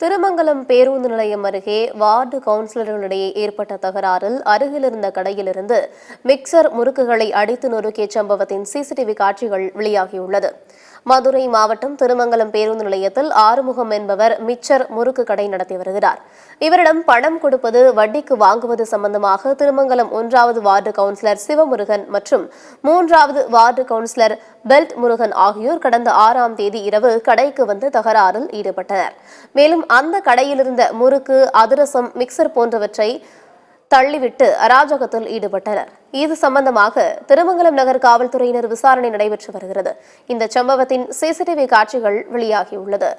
திருமங்கலம் பேருந்து நிலையம் அருகே வார்டு கவுன்சிலர்களிடையே ஏற்பட்ட தகராறில் அருகில் இருந்த கடையிலிருந்து மிக்சர் முறுக்குகளை அடித்து நொறுக்கிய சம்பவத்தின் சிசிடிவி காட்சிகள் வெளியாகியுள்ளது. மதுரை மாவட்டம் திருமங்கலம் பேருந்து நிலையத்தில் ஆறுமுகம் என்பவர் மிக்சர் முறுக்கு கடை நடத்தி வருகிறார். இவரிடம் பணம் கொடுப்பது, வட்டிக்கு வாங்குவது சம்பந்தமாக திருமங்கலம் 1வது வார்டு கவுன்சிலர் சிவமுருகன் மற்றும் 3வது வார்டு கவுன்சிலர் பெல்ட் முருகன் ஆகியோர் கடந்த 6ஆம் தேதி இரவு கடைக்கு வந்து தகராறில் ஈடுபட்டனர். மேலும் அந்த கடையிலிருந்த முறுக்கு, அதிரசம், மிக்சர் போன்றவற்றை தள்ளிவிட்டு அராஜகத்தில் ஈடுபட்டனர். இது சம்பந்தமாக திருமங்கலம் நகர் காவல்துறையினர் விசாரணை நடைபெற்று வருகிறது. இந்த சம்பவத்தின் சிசிடிவி காட்சிகள் வெளியாகியுள்ளது.